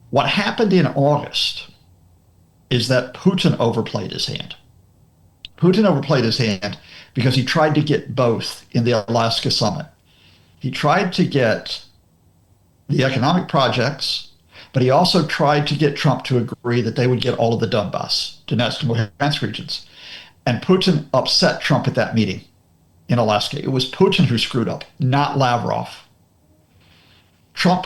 What happened in August is that Putin overplayed his hand. Putin overplayed his hand because he tried to get both in the Alaska summit. He tried to get the economic projects, but he also tried to get Trump to agree that they would get all of the Donbass, Donetsk and Luhansk regions. And Putin upset Trump at that meeting in Alaska. It was Putin who screwed up, not Lavrov. Trump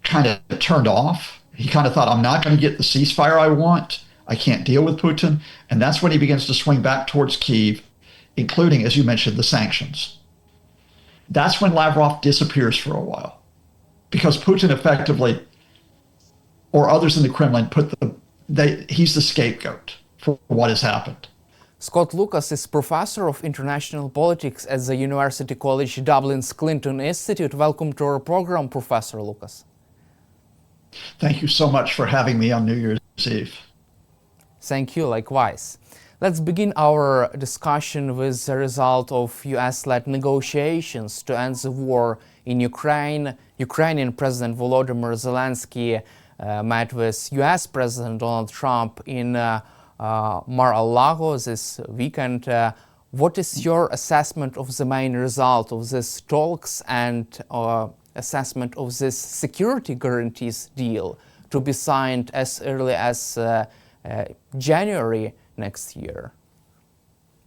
kind of turned off. He kind of thought, I'm not going to get the ceasefire I want. I can't deal with Putin. And that's when he begins to swing back towards Kyiv, including, as you mentioned, the sanctions. That's when Lavrov disappears for a while, because Putin effectively, or others in the Kremlin, he's the scapegoat for what has happened. Scott Lucas is professor of international politics at the University College Dublin's Clinton Institute. Welcome to our program, Professor Lucas. Thank you so much for having me on New Year's Eve. Thank you, likewise. Let's begin our discussion with the result of US-led negotiations to end the war in Ukraine. Ukrainian President Volodymyr Zelenskyy met with US President Donald Trump in Mar-a-Lago this weekend. What is your assessment of the main result of these talks and assessment of this security guarantees deal to be signed as early as January next year?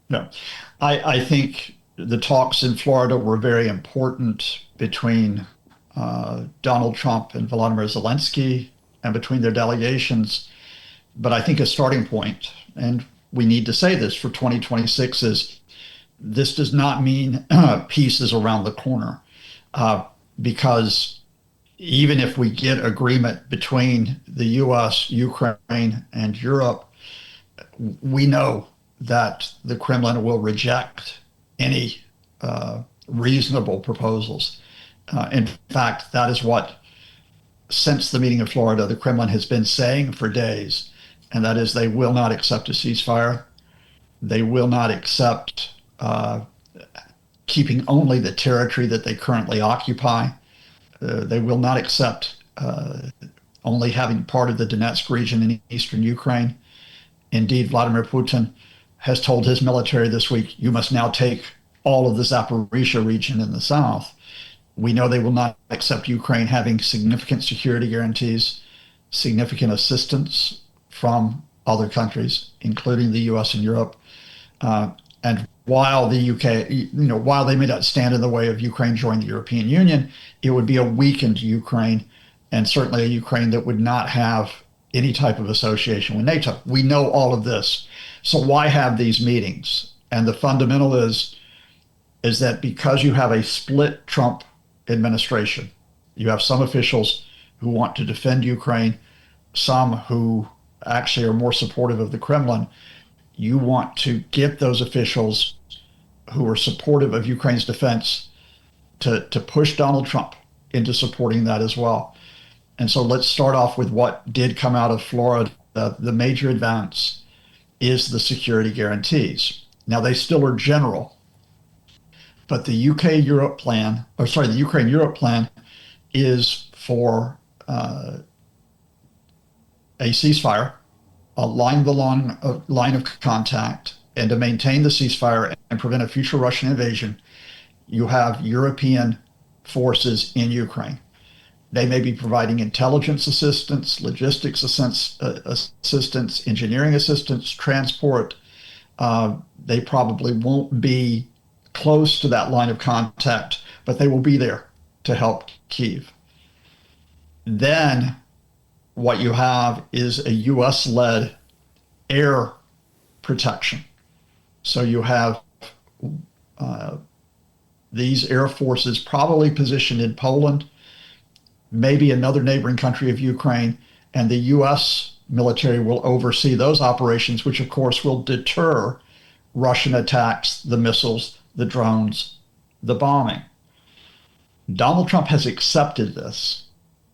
No, I think the talks in Florida were very important between Donald Trump and Volodymyr Zelenskyy and between their delegations. But I think a starting point, and we need to say this for 2026, is this does not mean peace is around the corner. Because even if we get agreement between the US, Ukraine, and Europe, we know that the Kremlin will reject any reasonable proposals. In fact, that is what, since the meeting in Florida, the Kremlin has been saying for days, and that is they will not accept a ceasefire. They will not accept keeping only the territory that they currently occupy. They will not accept only having part of the Donetsk region in eastern Ukraine. Indeed, Vladimir Putin has told his military this week, you must now take all of the Zaporizhia region in the south. We know they will not accept Ukraine having significant security guarantees, significant assistance from other countries, including the US and Europe. And while the UK, while they may not stand in the way of Ukraine joining the European Union, it would be a weakened Ukraine, and certainly a Ukraine that would not have any type of association with NATO. We know all of this. So why have these meetings? And the fundamental is that because you have a split Trump administration, you have some officials who want to defend Ukraine, some who actually are more supportive of the Kremlin. You want to get those officials who are supportive of Ukraine's defense to push Donald Trump into supporting that as well. And so let's start off with what did come out of Florida. The major advance is the security guarantees. Now, they still are general, but the Ukraine-Europe plan is for a ceasefire along the line of contact, and to maintain the ceasefire and prevent a future Russian invasion, you have European forces in Ukraine. They may be providing intelligence assistance, logistics assistance, engineering assistance, transport. They probably won't be close to that line of contact, but they will be there to help Kyiv. Then what you have is a US-led air protection. So you have these air forces probably positioned in Poland, maybe another neighboring country of Ukraine, and the US military will oversee those operations, which of course will deter Russian attacks, the missiles, the drones, the bombing. Donald Trump has accepted this,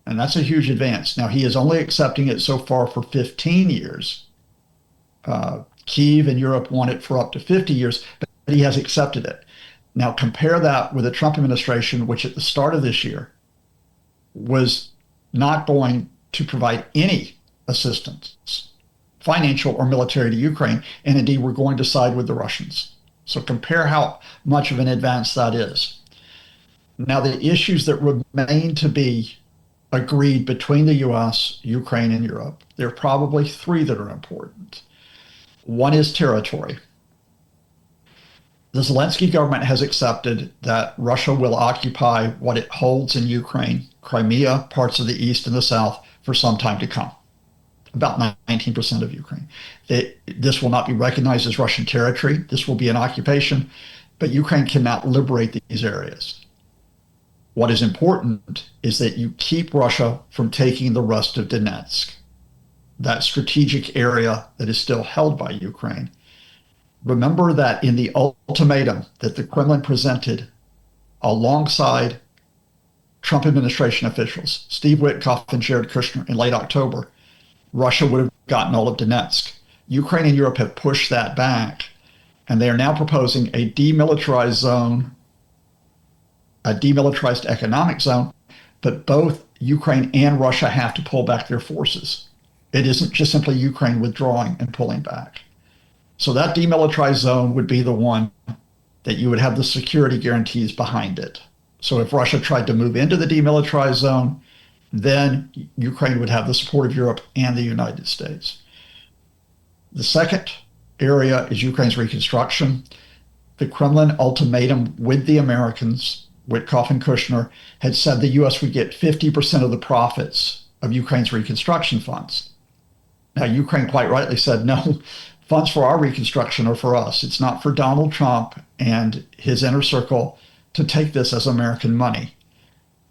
and that's a huge advance. Now, he is only accepting it so far for 15 years. Kyiv and Europe want it for up to 50 years, but he has accepted it. Now, compare that with the Trump administration, which at the start of this year was not going to provide any assistance, financial or military, to Ukraine, and indeed we're going to side with the Russians. So compare how much of an advance that is. Now, the issues that remain to be agreed between the US, Ukraine, and Europe, there are probably three that are important. One is territory. The Zelenskyy government has accepted that Russia will occupy what it holds in Ukraine, Crimea, parts of the east and the south, for some time to come. About 19% of Ukraine. This will not be recognized as Russian territory. This will be an occupation, but Ukraine cannot liberate these areas. What is important is that you keep Russia from taking the rest of Donetsk, that strategic area that is still held by Ukraine. Remember that in the ultimatum that the Kremlin presented alongside Trump administration officials, Steve Witkoff and Jared Kushner, in late October, Russia would have gotten all of Donetsk. Ukraine and Europe have pushed that back, and they are now proposing a demilitarized zone, a demilitarized economic zone, but both Ukraine and Russia have to pull back their forces. It isn't just simply Ukraine withdrawing and pulling back. So that demilitarized zone would be the one that you would have the security guarantees behind it. So if Russia tried to move into the demilitarized zone, then Ukraine would have the support of Europe and the United States. The second area is Ukraine's reconstruction. The Kremlin ultimatum with the Americans, Witkoff and Kushner, had said the U.S. would get 50% of the profits of Ukraine's reconstruction funds. Now, Ukraine quite rightly said, no, funds for our reconstruction are for us. It's not for Donald Trump and his inner circle to take this as American money.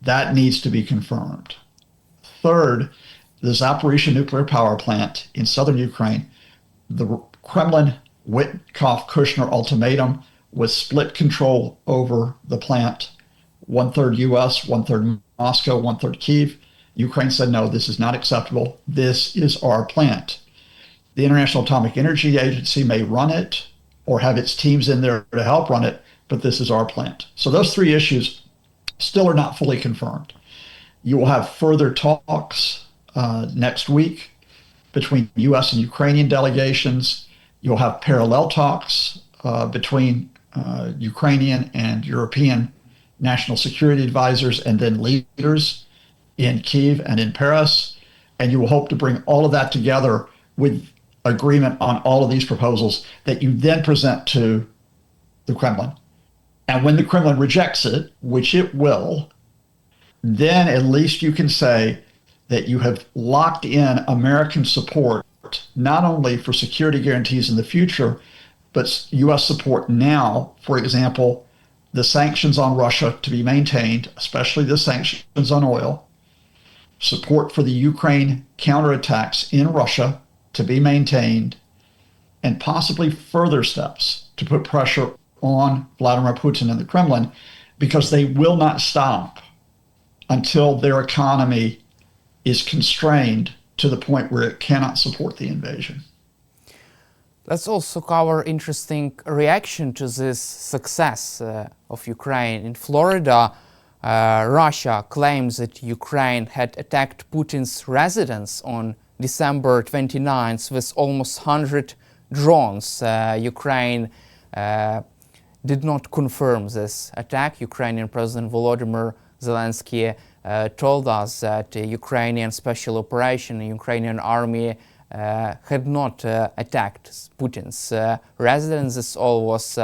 That needs to be confirmed. Third, the Zaporizhzhia nuclear power plant in southern Ukraine, the Kremlin Witkoff-Kushner ultimatum was split control over the plant, one-third U.S., one-third Moscow, one-third Kyiv. Ukraine said, no, this is not acceptable. This is our plant. The International Atomic Energy Agency may run it or have its teams in there to help run it, but this is our plant. So those three issues still are not fully confirmed. You will have further talks next week between U.S. and Ukrainian delegations. You'll have parallel talks between Ukrainian and European national security advisors and then leaders in Kyiv and in Paris. And you will hope to bring all of that together with agreement on all of these proposals that you then present to the Kremlin. And when the Kremlin rejects it, which it will, then at least you can say that you have locked in American support, not only for security guarantees in the future, but U.S. support now. For example, the sanctions on Russia to be maintained, especially the sanctions on oil, support for the Ukraine counterattacks in Russia to be maintained, and possibly further steps to put pressure on Vladimir Putin and the Kremlin, because they will not stop until their economy is constrained to the point where it cannot support the invasion. Let's also cover interesting reaction to this success of Ukraine. In Florida, Russia claims that Ukraine had attacked Putin's residence on December 29th with almost 100 drones. Ukraine did not confirm this attack. Ukrainian President Volodymyr Zelenskyy told us that the Ukrainian special operation, the Ukrainian army, had not attacked Putin's residence. This all was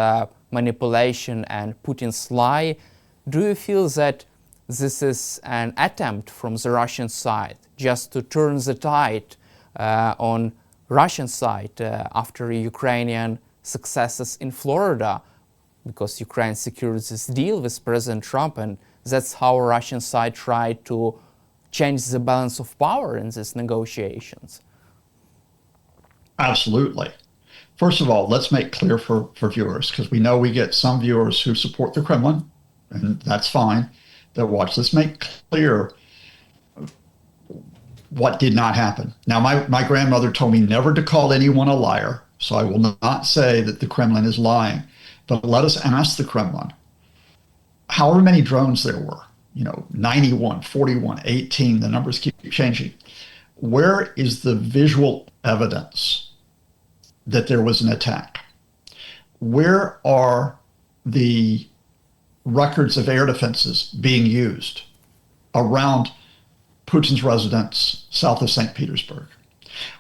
manipulation and Putin's lie. Do you feel that this is an attempt from the Russian side just to turn the tide on Russian side after Ukrainian successes in Florida, because Ukraine secured this deal with President Trump, and that's how Russian side tried to change the balance of power in these negotiations? Absolutely. First of all, let's make clear for viewers, because we know we get some viewers who support the Kremlin, and that's fine, that watch. Let's make clear what did not happen. Now, my grandmother told me never to call anyone a liar, so I will not say that the Kremlin is lying. But let us ask the Kremlin, however many drones there were, 91, 41, 18, the numbers keep changing. Where is the visual evidence that there was an attack? Where are the records of air defenses being used around Putin's residence south of St. Petersburg?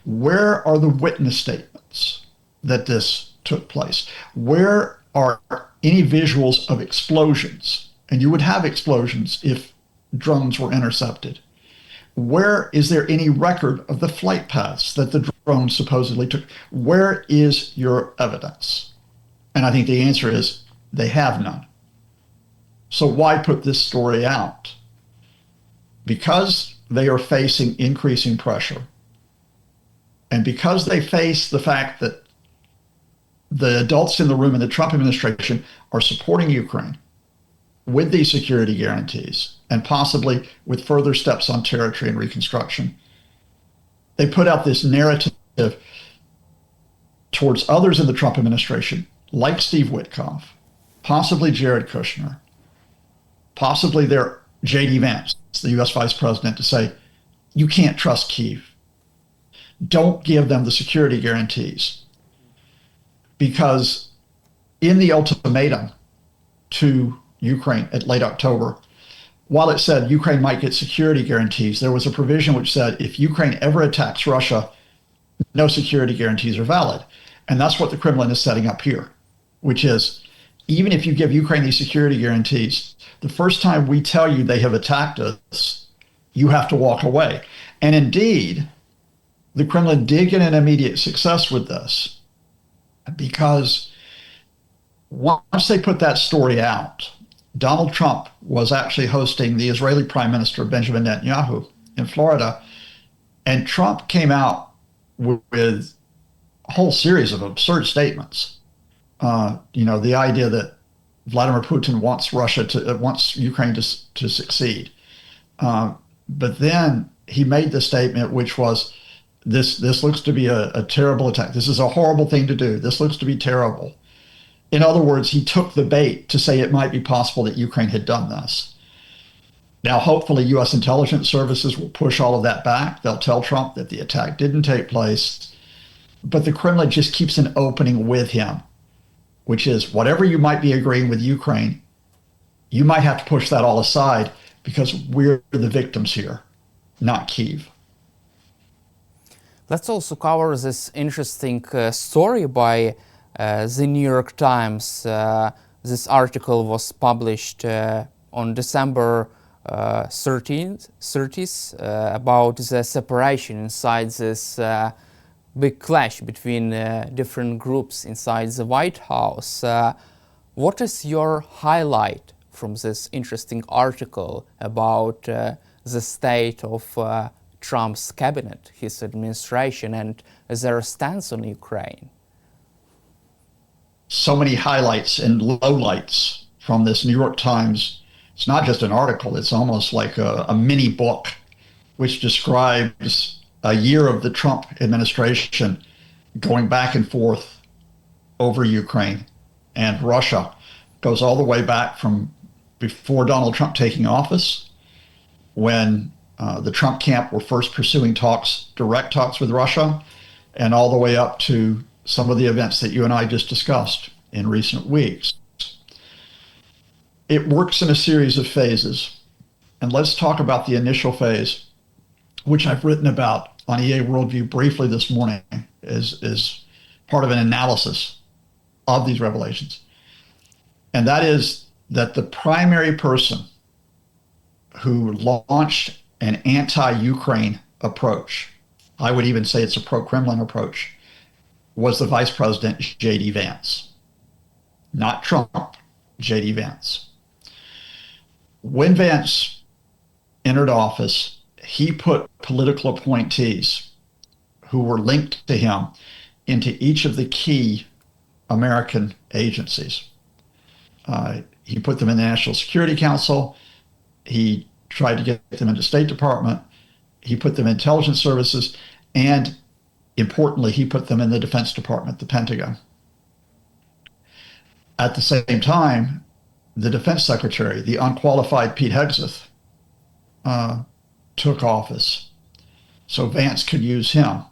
Where are the witness statements that this took place? Where are any visuals of explosions? And you would have explosions if drones were intercepted. Where is there any record of the flight paths that the drone supposedly took? Where is your evidence? And I think the answer is they have none. So why put this story out? Because they are facing increasing pressure. And because they face the fact that the adults in the room in the Trump administration are supporting Ukraine with these security guarantees and possibly with further steps on territory and reconstruction, they put out this narrative towards others in the Trump administration, like Steve Witkoff, possibly Jared Kushner, possibly their J.D. Vance, the U.S. Vice President, to say, you can't trust Kyiv. Don't give them the security guarantees. Because in the ultimatum to Ukraine at late October, while it said Ukraine might get security guarantees, there was a provision which said if Ukraine ever attacks Russia, no security guarantees are valid. And that's what the Kremlin is setting up here, which is even if you give Ukraine these security guarantees, the first time we tell you they have attacked us, you have to walk away. And indeed, the Kremlin did get an immediate success with this, because once they put that story out, Donald Trump was actually hosting the Israeli Prime Minister Benjamin Netanyahu in Florida, and Trump came out with a whole series of absurd statements. The idea that Vladimir Putin wants Ukraine to succeed, but then he made the statement which was, this looks to be a terrible attack. This is a horrible thing to do. This looks to be terrible. In other words, he took the bait to say it might be possible that Ukraine had done this. Now, hopefully, U.S. intelligence services will push all of that back. They'll tell Trump that the attack didn't take place. But the Kremlin just keeps an opening with him, which is whatever you might be agreeing with Ukraine, you might have to push that all aside because we're the victims here, not Kyiv. Let's also cover this interesting story by the New York Times. This article was published on December 30th about the separation inside this big clash between different groups inside the White House. What is your highlight from this interesting article about the state of Trump's cabinet, his administration, and their stance on Ukraine? So many highlights and lowlights from this New York Times. It's not just an article, it's almost like a mini book which describes a year of the Trump administration going back and forth over Ukraine and Russia. Goes all the way back from before Donald Trump taking office, when the Trump camp were first pursuing direct talks with Russia, and all the way up to some of the events that you and I just discussed in recent weeks. It works in a series of phases. And let's talk about the initial phase, which I've written about on EA WorldView briefly this morning as part of an analysis of these revelations. And that is that the primary person who launched an anti-Ukraine approach, I would even say it's a pro-Kremlin approach, was the Vice President J.D. Vance. Not Trump, J.D. Vance. When Vance entered office, he put political appointees who were linked to him into each of the key American agencies. He put them in the National Security Council. He tried to get them into State Department. He put them in intelligence services. And importantly, he put them in the Defense Department, the Pentagon. At the same time, the defense secretary, the unqualified Pete Hegseth, took office. So Vance could use him.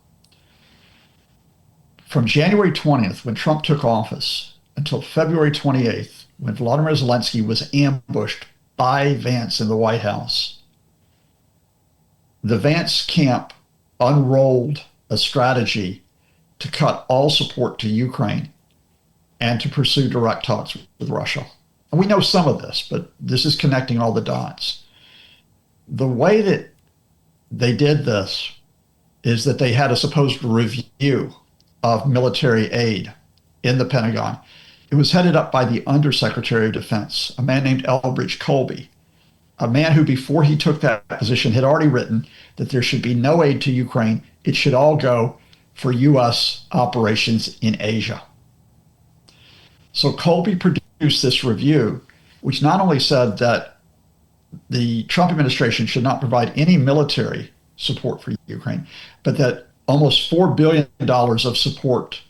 From January 20th, when Trump took office, until February 28th, when Volodymyr Zelenskyy was ambushed by Vance in the White House, the Vance camp unrolled a strategy to cut all support to Ukraine and to pursue direct talks with Russia. And we know some of this, but this is connecting all the dots. The way that they did this is that they had a supposed review of military aid in the Pentagon. It was headed up by the Undersecretary of Defense, a man named Elbridge Colby, a man who, before he took that position, had already written that there should be no aid to Ukraine. It should all go for U.S. operations in Asia. So Colby produced this review, which not only said that the Trump administration should not provide any military support for Ukraine, but that almost $4 billion of support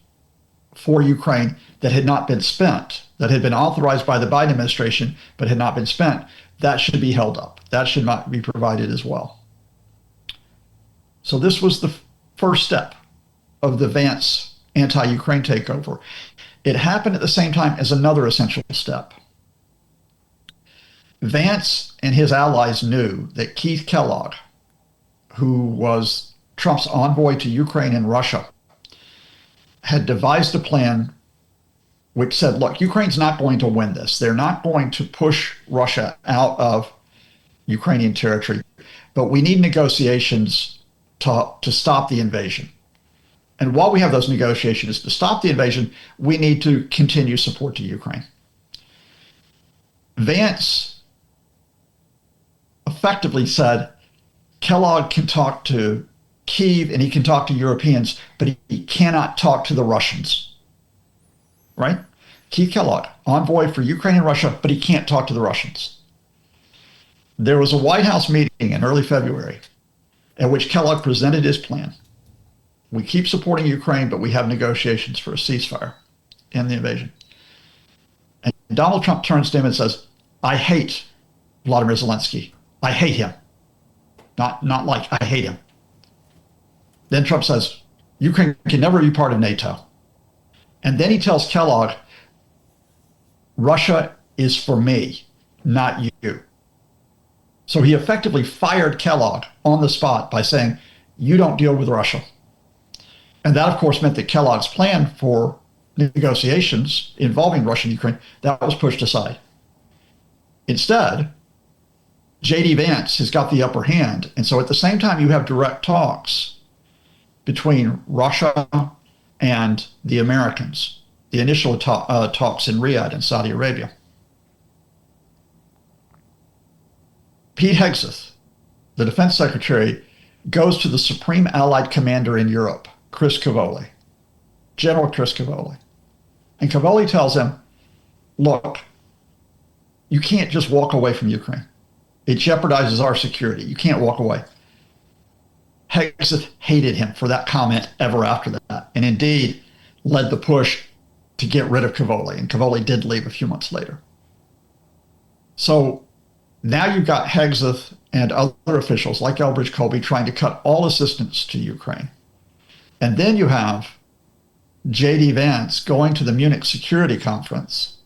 for Ukraine that had not been spent, that had been authorized by the Biden administration, but had not been spent, that should be held up. That should not be provided as well. So this was the first step of the Vance anti-Ukraine takeover. It happened at the same time as another essential step. Vance and his allies knew that Keith Kellogg, who was Trump's envoy to Ukraine and Russia, had devised a plan which said, look, Ukraine's not going to win this. They're not going to push Russia out of Ukrainian territory, but we need negotiations to stop the invasion. And while we have those negotiations to stop the invasion, we need to continue support to Ukraine. Vance effectively said, Kellogg can talk to Kyiv and he can talk to Europeans, but he cannot talk to the Russians, right? Keith Kellogg, envoy for Ukraine and Russia, but he can't talk to the Russians. There was a White House meeting in early February at which Kellogg presented his plan. We keep supporting Ukraine, but we have negotiations for a ceasefire in the invasion. And Donald Trump turns to him and says, I hate Volodymyr Zelenskyy. I hate him. Not like I hate him. Then Trump says, Ukraine can never be part of NATO. And then he tells Kellogg, Russia is for me, not you. So he effectively fired Kellogg on the spot by saying, you don't deal with Russia. And that, of course, meant that Kellogg's plan for negotiations involving Russia and Ukraine, that was pushed aside. Instead, J.D. Vance has got the upper hand. And so at the same time, you have direct talks between Russia and the Americans, the initial talks in Riyadh in Saudi Arabia. Pete Hegseth, the defense secretary, goes to the supreme allied commander in Europe, Chris Cavoli, General Chris Cavoli. And Cavoli tells him, look, you can't just walk away from Ukraine. It jeopardizes our security. You can't walk away. Hegseth hated him for that comment ever after that, and indeed led the push to get rid of Cavoli. And Cavoli did leave a few months later. So now you've got Hegseth and other officials like Elbridge Colby trying to cut all assistance to Ukraine. And then you have J.D. Vance going to the Munich Security Conference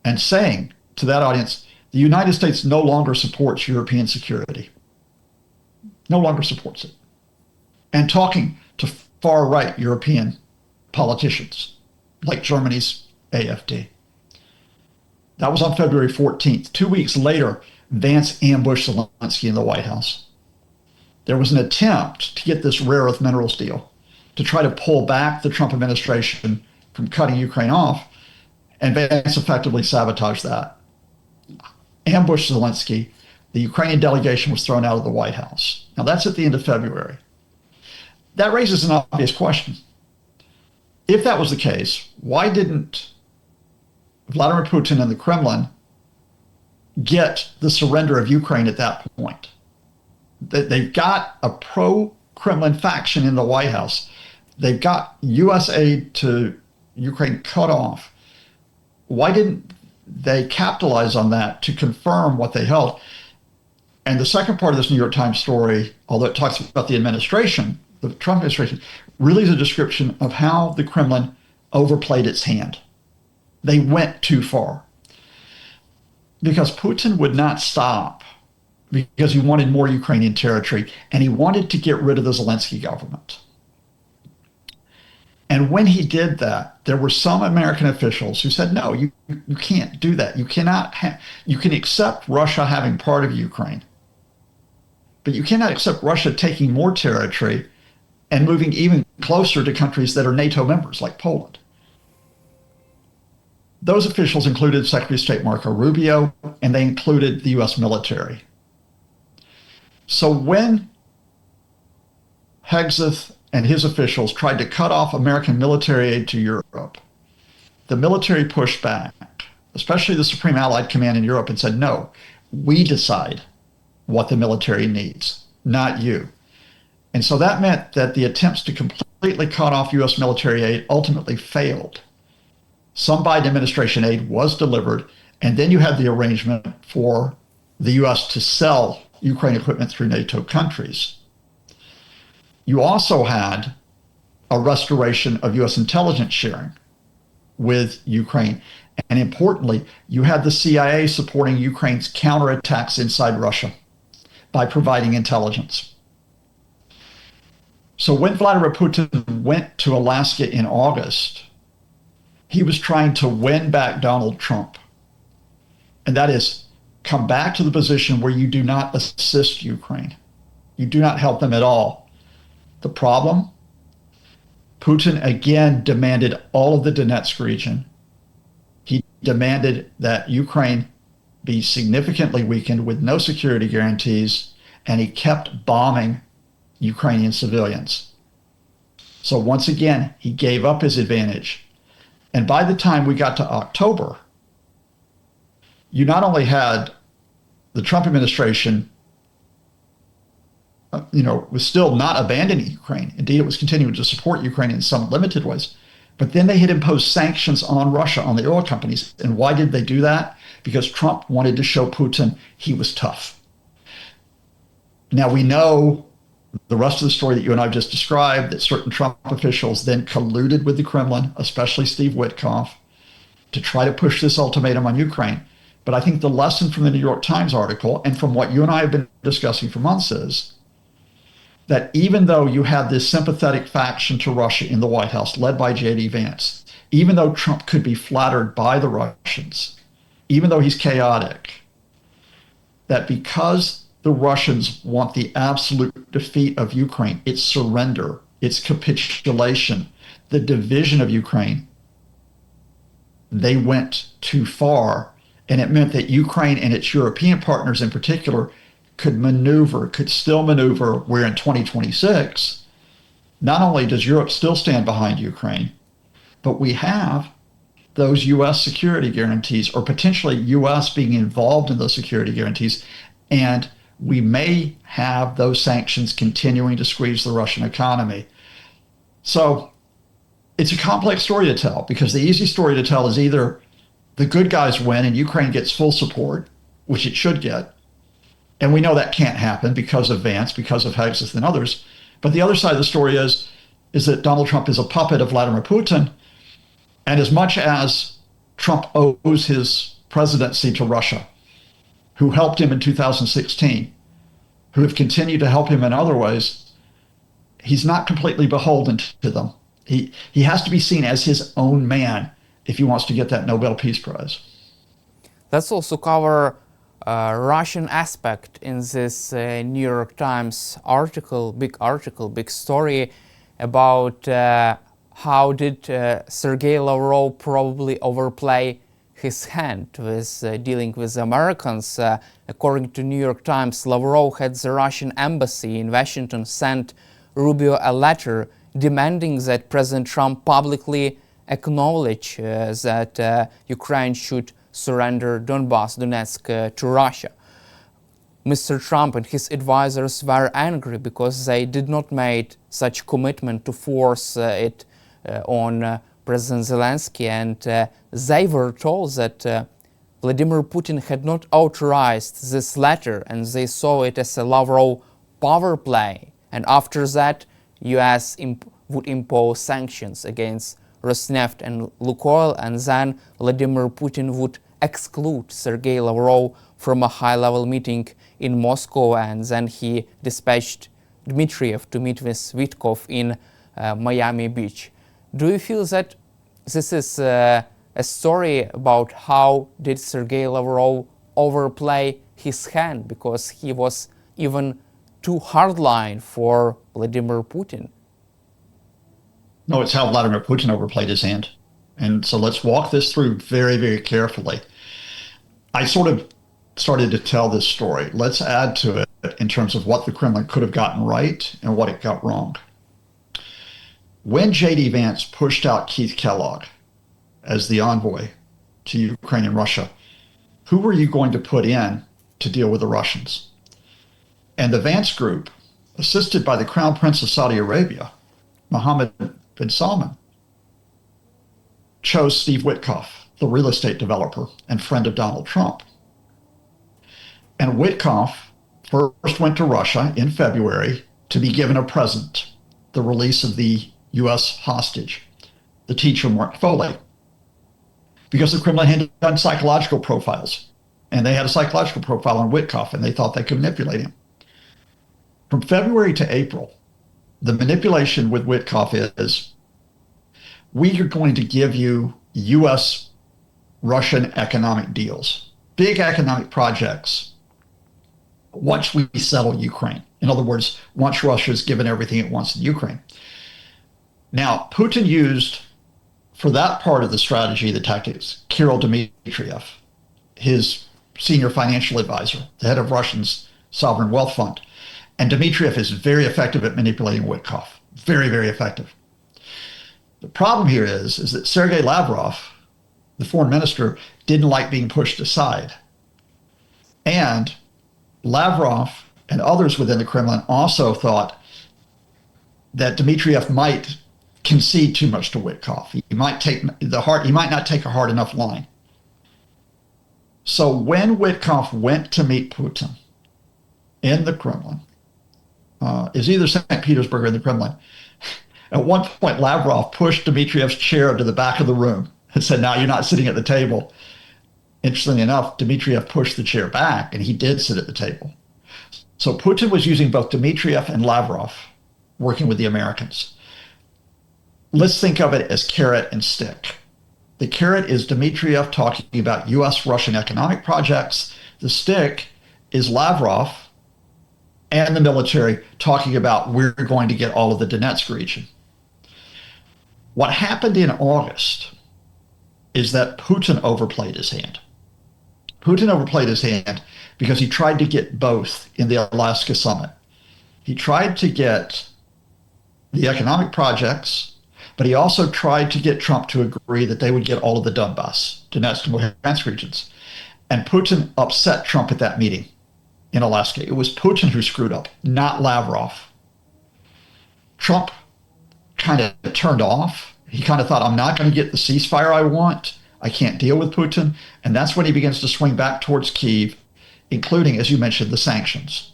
and saying to that audience, the United States no longer supports European security. No longer supports it. And talking to far-right European politicians, like Germany's AfD. That was on February 14th. 2 weeks later, Vance ambushed Zelenskyy in the White House. There was an attempt to get this rare earth minerals deal, to try to pull back the Trump administration from cutting Ukraine off, and Vance effectively sabotaged that. Ambushed Zelenskyy. The Ukrainian delegation was thrown out of the White House. Now that's at the end of February. That raises an obvious question. If that was the case, why didn't Vladimir Putin and the Kremlin get the surrender of Ukraine at that point? They've got a pro-Kremlin faction in the White House. They've got U.S. aid to Ukraine cut off. Why didn't they capitalized on that to confirm what they held. And the second part of this New York Times story, although it talks about the administration, the Trump administration, really is a description of how the Kremlin overplayed its hand. They went too far because Putin would not stop because he wanted more Ukrainian territory and he wanted to get rid of the Zelenskyy government. And when he did that, there were some American officials who said, no, you can't do that. You cannot you can accept Russia having part of Ukraine, but you cannot accept Russia taking more territory and moving even closer to countries that are NATO members like Poland. Those officials included Secretary of State Marco Rubio, and they included the US military. So when Hegseth and his officials tried to cut off American military aid to Europe, the military pushed back, especially the Supreme Allied Command in Europe, and said, no, we decide what the military needs, not you. And so that meant that the attempts to completely cut off US military aid ultimately failed. Some Biden administration aid was delivered, and then you had the arrangement for the US to sell Ukraine equipment through NATO countries. You also had a restoration of US intelligence sharing with Ukraine. And importantly, you had the CIA supporting Ukraine's counterattacks inside Russia by providing intelligence. So when Vladimir Putin went to Alaska in August, he was trying to win back Donald Trump. And that is, come back to the position where you do not assist Ukraine. You do not help them at all. The problem? Putin again demanded all of the Donetsk region. He demanded that Ukraine be significantly weakened with no security guarantees, and he kept bombing Ukrainian civilians. So once again, he gave up his advantage. And by the time we got to October, you not only had the Trump administration, was still not abandoning Ukraine. Indeed, it was continuing to support Ukraine in some limited ways. But then they had imposed sanctions on Russia, on the oil companies. And why did they do that? Because Trump wanted to show Putin he was tough. Now we know the rest of the story that you and I have just described, that certain Trump officials then colluded with the Kremlin, especially Steve Witkoff, to try to push this ultimatum on Ukraine. But I think the lesson from the New York Times article, and from what you and I have been discussing for months, is that even though you had this sympathetic faction to Russia in the White House, led by J.D. Vance, even though Trump could be flattered by the Russians, even though he's chaotic, that because the Russians want the absolute defeat of Ukraine, its surrender, its capitulation, the division of Ukraine, they went too far. And it meant that Ukraine and its European partners in particular could still maneuver where in 2026, not only does Europe still stand behind Ukraine, but we have those U.S. security guarantees, or potentially U.S. being involved in those security guarantees, and we may have those sanctions continuing to squeeze the Russian economy. So it's a complex story to tell, because the easy story to tell is either the good guys win and Ukraine gets full support, which it should get. And we know that can't happen because of Vance, because of Hegseth and others. But the other side of the story is that Donald Trump is a puppet of Vladimir Putin. And as much as Trump owes his presidency to Russia, who helped him in 2016, who have continued to help him in other ways, he's not completely beholden to them. He has to be seen as his own man if he wants to get that Nobel Peace Prize. Let's also cover Russian aspect in this New York Times article, big story about how did Sergei Lavrov probably overplay his hand with dealing with Americans. According to New York Times, Lavrov had the Russian embassy in Washington sent Rubio a letter demanding that President Trump publicly acknowledge that Ukraine should surrender Donbass, Donetsk to Russia. Mr. Trump and his advisors were angry because they did not make such commitment to force it on President Zelenskyy, and they were told that Vladimir Putin had not authorized this letter and they saw it as a Lavrov power play. And after that, US would impose sanctions against Rosneft and Lukoil, and then Vladimir Putin would exclude Sergei Lavrov from a high-level meeting in Moscow, and then he dispatched Dmitriev to meet with Witkoff in Miami Beach. Do you feel that this is a story about how did Sergei Lavrov overplay his hand because he was even too hardline for Vladimir Putin? No, it's how Vladimir Putin overplayed his hand. And so let's walk this through very, very carefully. I sort of started to tell this story. Let's add to it in terms of what the Kremlin could have gotten right and what it got wrong. When J.D. Vance pushed out Keith Kellogg as the envoy to Ukraine and Russia, who were you going to put in to deal with the Russians? And the Vance group, assisted by the Crown Prince of Saudi Arabia, Mohammed bin Salman, chose Steve Witkoff, the real estate developer and friend of Donald Trump. And Witkoff first went to Russia in February to be given a present, the release of the U.S. hostage, the teacher Mark Foley, because the Kremlin had done psychological profiles, and they had a psychological profile on Witkoff, and they thought they could manipulate him. From February to April, the manipulation with Witkoff is, we are going to give you U.S.-Russian economic deals, big economic projects, once we settle Ukraine. In other words, once Russia's given everything it wants in Ukraine. Now, Putin used, for that part of the strategy, the tactics, Kirill Dmitriev, his senior financial advisor, the head of Russia's sovereign wealth fund. And Dmitriev is very effective at manipulating Witkoff. Very, very effective. The problem here is that Sergei Lavrov, the foreign minister, didn't like being pushed aside. And Lavrov and others within the Kremlin also thought that Dmitriev might concede too much to Witkoff. He might not take a hard enough line. So when Witkoff went to meet Putin in the Kremlin, is either St. Petersburg or in the Kremlin, at one point Lavrov pushed Dmitriev's chair to the back of the room and said, "Now you're not sitting at the table." Interestingly enough, Dmitriev pushed the chair back and he did sit at the table. So Putin was using both Dmitriev and Lavrov working with the Americans. Let's think of it as carrot and stick. The carrot is Dmitriev talking about U.S.-Russian economic projects. The stick is Lavrov and the military talking about we're going to get all of the Donetsk region. What happened in August is that Putin overplayed his hand. Putin overplayed his hand because he tried to get both in the Alaska summit. He tried to get the economic projects, but he also tried to get Trump to agree that they would get all of the Donbass, Donetsk and Luhansk regions. And Putin upset Trump at that meeting in Alaska. It was Putin who screwed up, not Lavrov. Trump kind of turned off. He kind of thought, I'm not going to get the ceasefire I want. I can't deal with Putin. And that's when he begins to swing back towards Kyiv, including, as you mentioned, the sanctions.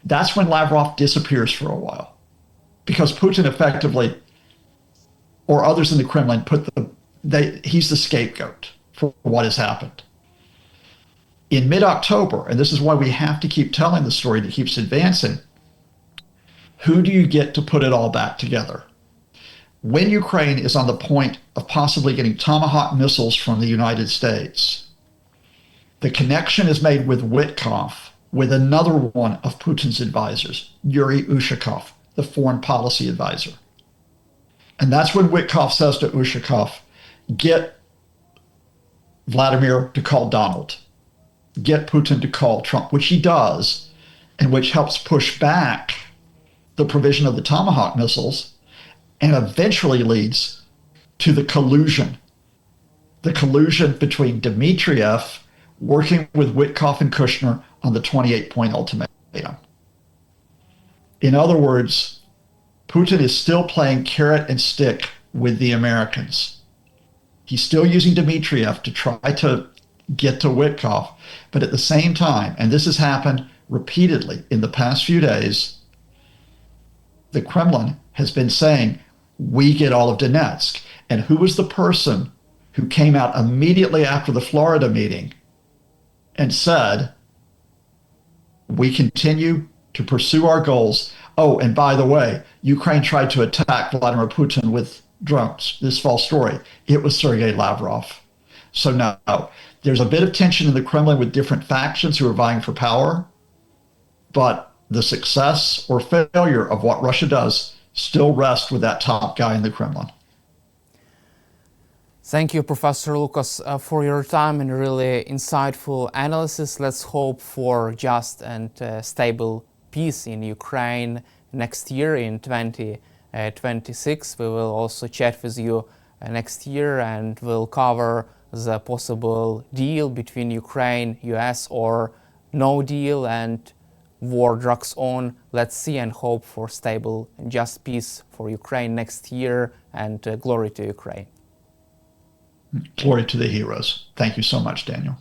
That's when Lavrov disappears for a while, because Putin effectively, or others in the Kremlin, he's the scapegoat for what has happened. In mid-October, and this is why we have to keep telling the story that keeps advancing, who do you get to put it all back together? When Ukraine is on the point of possibly getting Tomahawk missiles from the United States, the connection is made with Witkoff, with another one of Putin's advisors, Yuri Ushakov, the foreign policy advisor. And that's when Witkoff says to Ushakov, get Vladimir to call Donald, get Putin to call Trump, which he does, and which helps push back the provision of the Tomahawk missiles, and eventually leads to the collusion between Dmitriev working with Witkoff and Kushner on the 28-point ultimatum. In other words, Putin is still playing carrot and stick with the Americans. He's still using Dmitriev to try to get to Witkoff. But at the same time, and this has happened repeatedly in the past few days, the Kremlin has been saying, we get all of Donetsk. And who was the person who came out immediately after the Florida meeting and said, we continue to pursue our goals? Oh, and by the way, Ukraine tried to attack Vladimir Putin with drones. This false story. It was Sergei Lavrov. So now there's a bit of tension in the Kremlin with different factions who are vying for power, but the success or failure of what Russia does still rests with that top guy in the Kremlin. Thank you, Professor Lucas, for your time and really insightful analysis. Let's hope for just and stable peace in Ukraine next year in 2026. We will also chat with you next year and we'll cover the possible deal between Ukraine, US, or no deal, and war drags on. Let's see and hope for stable and just peace for Ukraine next year, and glory to Ukraine. Glory to the heroes. Thank you so much, Daniel.